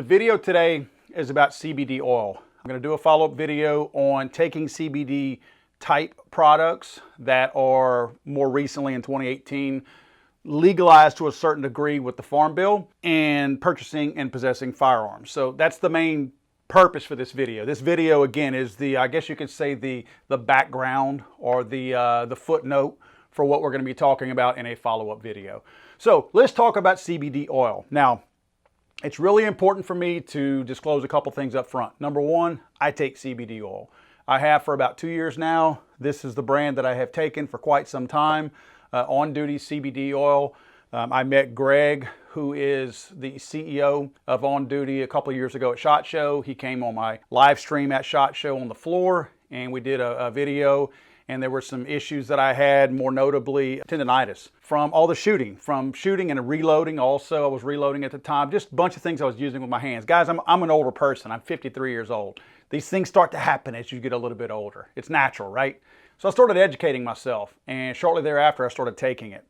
The video today is about CBD oil. I'm going to do a follow-up video on taking CBD type products that are more recently in 2018 legalized to a certain degree with the Farm Bill and purchasing and possessing firearms. So that's the main purpose for this video. This video again is the, I guess you could say the background or the footnote for what we're going to be talking about in a follow-up video. So let's talk about CBD oil. Now, it's really important for me to disclose a couple things up front. Number one, I take CBD oil. I have for about 2 years now. This is the brand that I have taken for quite some time, On Duty CBD oil. I met Greg, who is the CEO of On Duty, a couple of years ago at SHOT Show. He came on my live stream at SHOT Show on the floor, and we did a video. And there were some issues that I had, more notably tendonitis from all the shooting, and reloading. Also, I was reloading at the time. Just a bunch of things I was using with my hands. Guys, I'm an older person. I'm 53 years old. These things start to happen as you get a little bit older. It's natural, right? So I started educating myself, and shortly thereafter, I started taking it.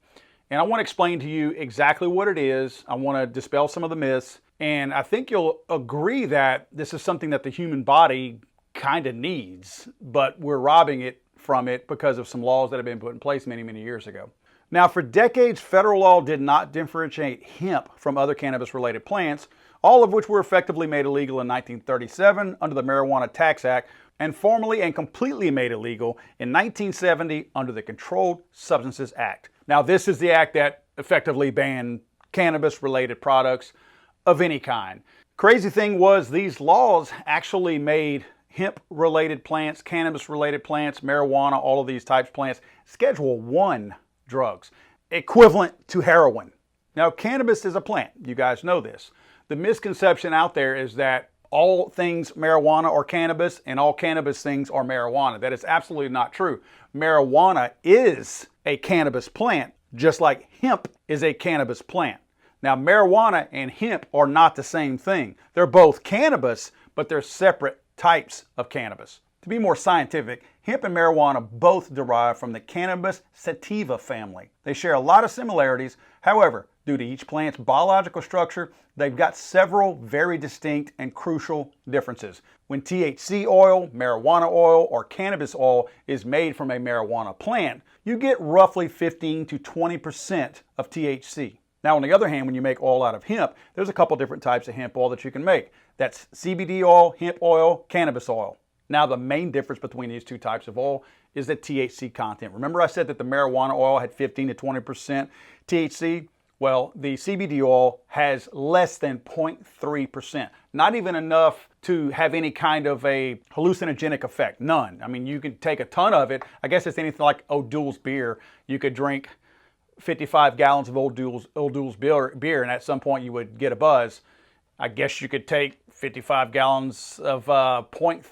And I want to explain to you exactly what it is. I want to dispel some of the myths. And I think you'll agree that this is something that the human body kind of needs, but we're robbing it from it because of some laws that have been put in place many, many years ago. Now, for decades, federal law did not differentiate hemp from other cannabis-related plants, all of which were effectively made illegal in 1937 under the Marijuana Tax Act, and formally and completely made illegal in 1970 under the Controlled Substances Act. Now, this is the act that effectively banned cannabis-related products of any kind. Crazy thing was, these laws actually made hemp-related plants, cannabis-related plants, marijuana, all of these types of plants, Schedule I drugs, equivalent to heroin. Now, cannabis is a plant. You guys know this. The misconception out there is that all things marijuana are cannabis and all cannabis things are marijuana. That is absolutely not true. Marijuana is a cannabis plant, just like hemp is a cannabis plant. Now, marijuana and hemp are not the same thing. They're both cannabis, but they're separate types of cannabis. To be more scientific, hemp and marijuana both derive from the cannabis sativa family. They share a lot of similarities. However, due to each plant's biological structure, they've got several very distinct and crucial differences. When THC oil, marijuana oil, or cannabis oil is made from a marijuana plant, you get roughly 15 to 20% of THC. Now, on the other hand, when you make oil out of hemp, there's a couple different types of hemp oil that you can make. That's CBD oil, hemp oil, cannabis oil. Now, the main difference between these two types of oil is the THC content. Remember I said that the marijuana oil had 15 to 20% THC? Well, the CBD oil has less than 0.3%. Not even enough to have any kind of a hallucinogenic effect. None. I mean, you could take a ton of it. I guess it's anything like O'Doul's beer. You could drink 55 gallons of O'Doul's beer, and at some point you would get a buzz. I guess you could take 55 gallons of 0.3%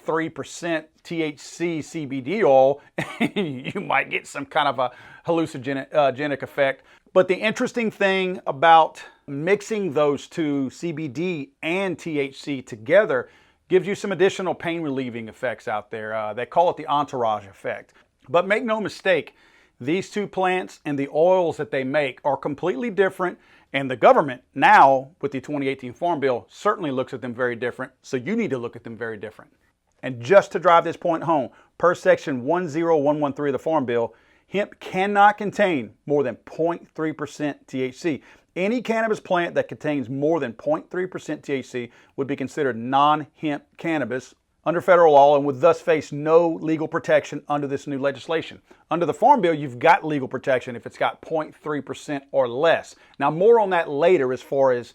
THC CBD oil, and you might get some kind of a hallucinogenic effect. But the interesting thing about mixing those two, CBD and THC together, gives you some additional pain relieving effects out there. They call it the entourage effect. But make no mistake, these two plants and the oils that they make are completely different, and the government now, with the 2018 Farm Bill, certainly looks at them very different, so you need to look at them very different. And just to drive this point home, per section 10113 of the Farm Bill, hemp cannot contain more than 0.3% THC. Any cannabis plant that contains more than 0.3% THC would be considered non-hemp cannabis under federal law and would thus face no legal protection under this new legislation. Under the Farm Bill, you've got legal protection if it's got 0.3% or less. Now, more on that later as far as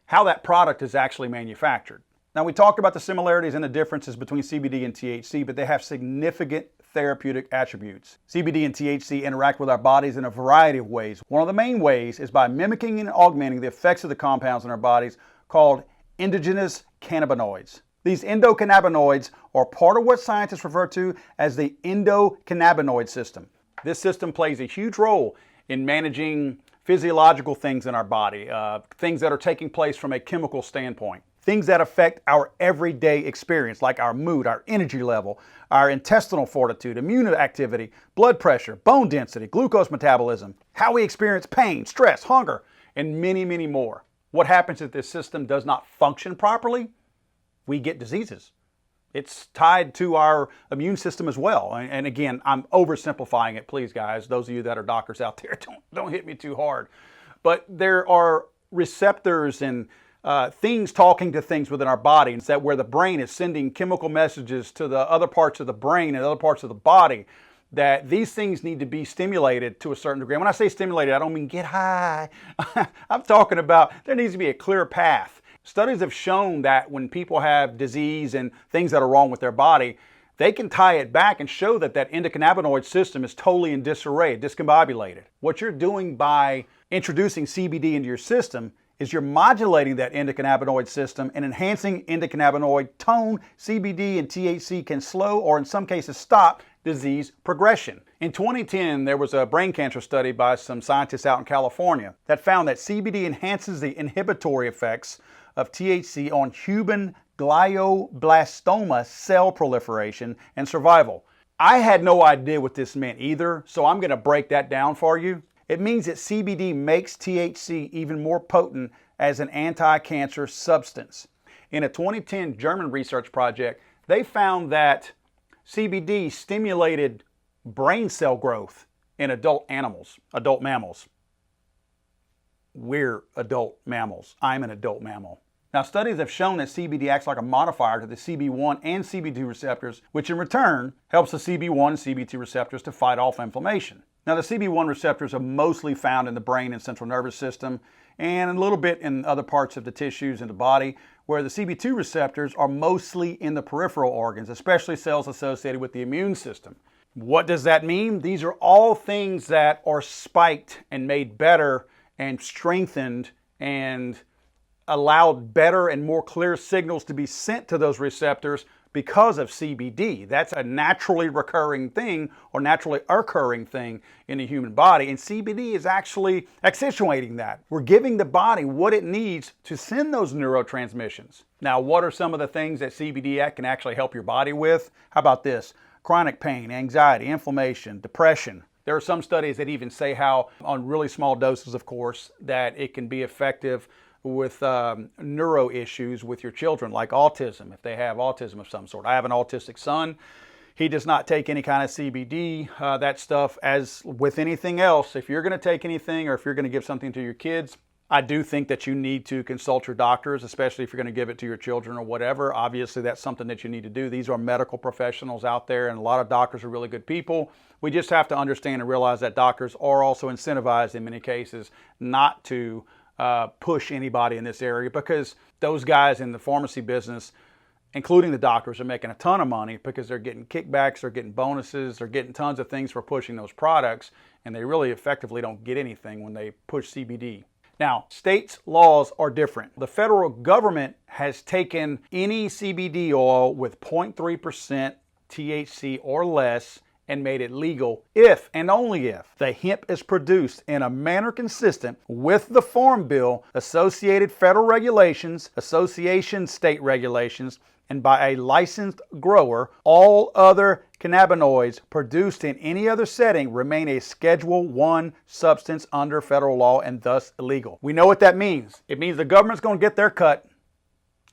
how that product is actually manufactured. Now, we talked about the similarities and the differences between CBD and THC, but they have significant therapeutic attributes. CBD and THC interact with our bodies in a variety of ways. One of the main ways is by mimicking and augmenting the effects of the compounds in our bodies called endogenous cannabinoids. These endocannabinoids are part of what scientists refer to as the endocannabinoid system. This system plays a huge role in managing physiological things in our body, things that are taking place from a chemical standpoint, things that affect our everyday experience, like our mood, our energy level, our intestinal fortitude, immune activity, blood pressure, bone density, glucose metabolism, how we experience pain, stress, hunger, and many, many more. What happens if this system does not function properly? We get diseases. It's tied to our immune system as well. And again, I'm oversimplifying it, please guys. Those of you that are doctors out there, don't hit me too hard. But there are receptors and things talking to things within our body. It's that where the brain is sending chemical messages to the other parts of the brain and other parts of the body, that these things need to be stimulated to a certain degree. When I say stimulated, I don't mean get high. I'm talking about there needs to be a clear path. Studies have shown that when people have disease and things that are wrong with their body, they can tie it back and show that that endocannabinoid system is totally in disarray, discombobulated. What you're doing by introducing CBD into your system is you're modulating that endocannabinoid system and enhancing endocannabinoid tone. CBD and THC can slow or in some cases stop disease progression. In 2010, there was a brain cancer study by some scientists out in California that found that CBD enhances the inhibitory effects of THC on human glioblastoma cell proliferation and survival. I had no idea what this meant either, so I'm going to break that down for you. It means that CBD makes THC even more potent as an anti-cancer substance. In a 2010 German research project, they found that CBD stimulated brain cell growth in adult mammals. We're adult mammals. I'm an adult mammal. Now, studies have shown that CBD acts like a modifier to the CB1 and CB2 receptors, which in return helps the CB1 and CB2 receptors to fight off inflammation. Now, the CB1 receptors are mostly found in the brain and central nervous system, and a little bit in other parts of the tissues in the body, where the CB2 receptors are mostly in the peripheral organs, especially cells associated with the immune system. What does that mean? These are all things that are spiked and made better and strengthened and allowed better and more clear signals to be sent to those receptors because of CBD. That's a naturally recurring thing or naturally occurring thing in the human body, and CBD is actually accentuating that. We're giving the body what it needs to send those neurotransmissions. Now, what are some of the things that CBD can actually help your body with? How about this? Chronic pain, anxiety, inflammation, depression. There are some studies that even say how, on really small doses, of course, that it can be effective with neuro issues with your children, like autism, if they have autism of some sort. I have an autistic son. He does not take any kind of CBD. That stuff, as with anything else, if you're going to take anything or if you're going to give something to your kids, I do think that you need to consult your doctors, especially if you're going to give it to your children or whatever. Obviously, that's something that you need to do. These are medical professionals out there, and a lot of doctors are really good people. We just have to understand and realize that doctors are also incentivized in many cases not to push anybody in this area, because those guys in the pharmacy business, including the doctors, are making a ton of money because they're getting kickbacks, they're getting bonuses, they're getting tons of things for pushing those products, and they really effectively don't get anything when they push CBD. Now, states' laws are different. The federal government has taken any CBD oil with 0.3% THC or less and made it legal if and only if the hemp is produced in a manner consistent with the Farm Bill, associated federal regulations, association state regulations, and by a licensed grower. All other cannabinoids produced in any other setting remain a Schedule I substance under federal law and thus illegal. We know what that means. It means the government's going to get their cut.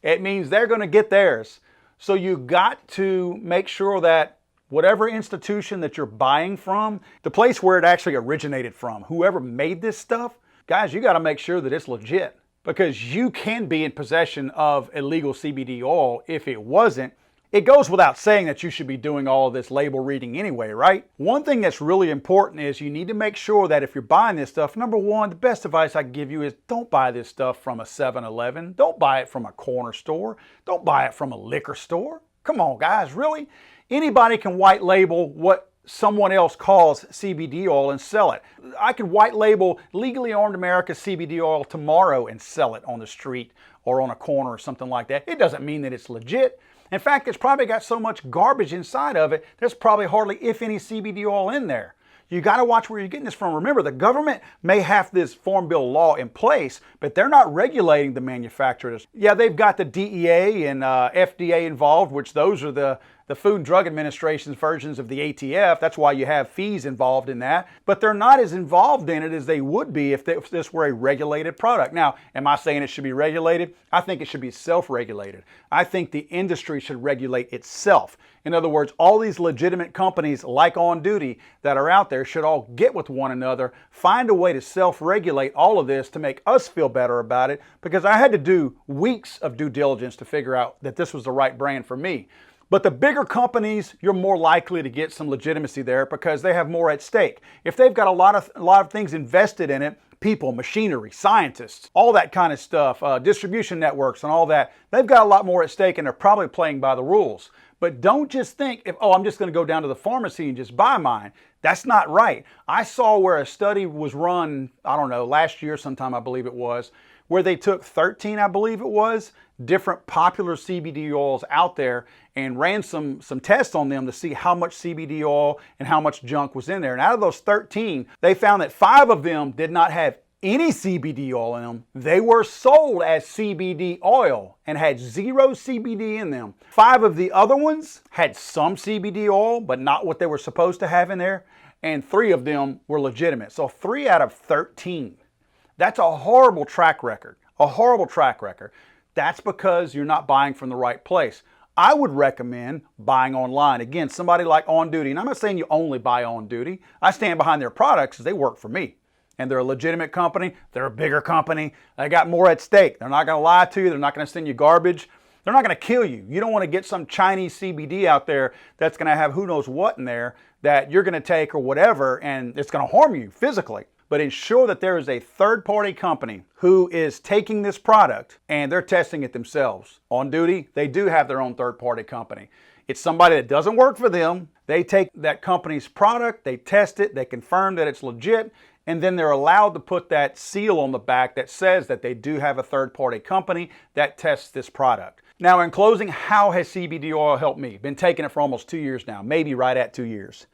It means they're going to get theirs. So you got to make sure that whatever institution that you're buying from, the place where it actually originated from, whoever made this stuff, guys, you got to make sure that it's legit, because you can be in possession of illegal CBD oil if it wasn't. It goes without saying that you should be doing all of this label reading anyway, right? One thing that's really important is you need to make sure that if you're buying this stuff, number one, the best advice I can give you is don't buy this stuff from a 7-Eleven. Don't buy it from a corner store. Don't buy it from a liquor store. Come on, guys, really? Anybody can white label what someone else calls CBD oil and sell it. I could white label Legally Armed America CBD oil tomorrow and sell it on the street or on a corner or something like that. It doesn't mean that it's legit. In fact, it's probably got so much garbage inside of it, there's probably hardly, if any, CBD oil in there. You got to watch where you're getting this from. Remember, the government may have this Farm Bill law in place, but they're not regulating the manufacturers. Yeah, they've got the DEA and FDA involved, which those are the the Food and Drug Administration's versions of the ATF. That's why you have fees involved in that. But they're not as involved in it as they would be if this were a regulated product. Now, am I saying it should be regulated? I think it should be self-regulated. I think the industry should regulate itself. In other words, all these legitimate companies like On Duty that are out there should all get with one another, find a way to self-regulate all of this to make us feel better about it, because I had to do weeks of due diligence to figure out that this was the right brand for me. But the bigger companies, you're more likely to get some legitimacy there because they have more at stake. If they've got a lot of things invested in it, people, machinery, scientists, all that kind of stuff, distribution networks and all that, they've got a lot more at stake and they're probably playing by the rules. But don't just think, I'm just going to go down to the pharmacy and just buy mine. That's not right. I saw where a study was run, I don't know, last year sometime I believe it was, where they took 13, I believe it was, different popular CBD oils out there and ran some tests on them to see how much CBD oil and how much junk was in there. And out of those 13, they found that 5 of them did not have any CBD oil in them. They were sold as CBD oil and had 0 CBD in them. 5 of the other ones had some CBD oil, but not what they were supposed to have in there. And 3 of them were legitimate. So 3 out of 13. That's a horrible track record, a horrible track record. That's because you're not buying from the right place. I would recommend buying online. Again, somebody like On Duty, and I'm not saying you only buy On Duty. I stand behind their products because they work for me. And they're a legitimate company. They're a bigger company. They got more at stake. They're not going to lie to you. They're not going to send you garbage. They're not going to kill you. You don't want to get some Chinese CBD out there that's going to have who knows what in there that you're going to take or whatever, and it's going to harm you physically. But ensure that there is a third-party company who is taking this product and they're testing it themselves. On Duty, they do have their own third-party company. It's somebody that doesn't work for them. They take that company's product, they test it, they confirm that it's legit, and then they're allowed to put that seal on the back that says that they do have a third-party company that tests this product. Now, in closing, how has CBD oil helped me? Been taking it for almost 2 years now, maybe right at 2 years.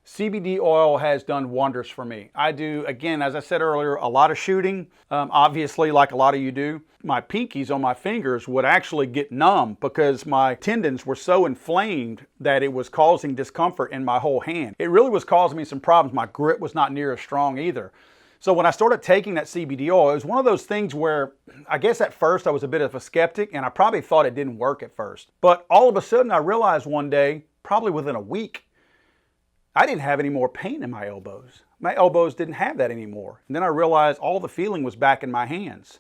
CBD oil has done wonders for me. I do, again, as I said earlier, a lot of shooting, obviously like a lot of you do. My pinkies on my fingers would actually get numb because my tendons were so inflamed that it was causing discomfort in my whole hand. It really was causing me some problems. My grip was not near as strong either. So when I started taking that CBD oil, it was one of those things where I guess at first I was a bit of a skeptic and I probably thought it didn't work at first. But all of a sudden I realized one day, probably within a week, I didn't have any more pain in my elbows. My elbows didn't have that anymore. And then I realized all the feeling was back in my hands.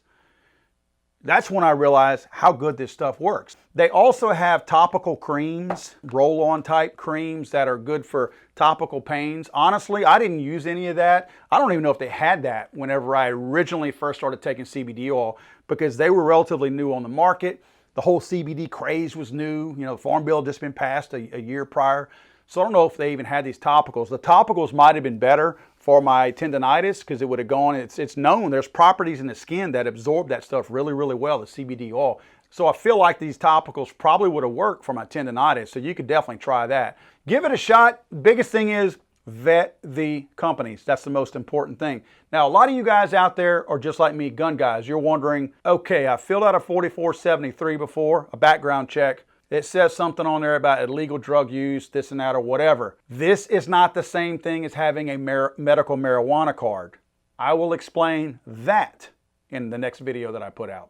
That's when I realized how good this stuff works. They also have topical creams, roll-on type creams that are good for topical pains. Honestly, I didn't use any of that. I don't even know if they had that whenever I originally first started taking CBD oil because they were relatively new on the market. The whole CBD craze was new. You know, the Farm Bill had just been passed a year prior. So I don't know if they even had these topicals. The topicals might have been better for my tendonitis because it would have gone, it's known there's properties in the skin that absorb that stuff really, really well, the CBD oil. So I feel like these topicals probably would have worked for my tendonitis, so you could definitely try that. Give it a shot. Biggest thing is vet the companies. That's the most important thing. Now, a lot of you guys out there are just like me, gun guys. You're wondering, okay, I filled out a 4473 before, a background check. It says something on there about illegal drug use, this and that, or whatever. This is not the same thing as having a medical marijuana card. I will explain that in the next video that I put out.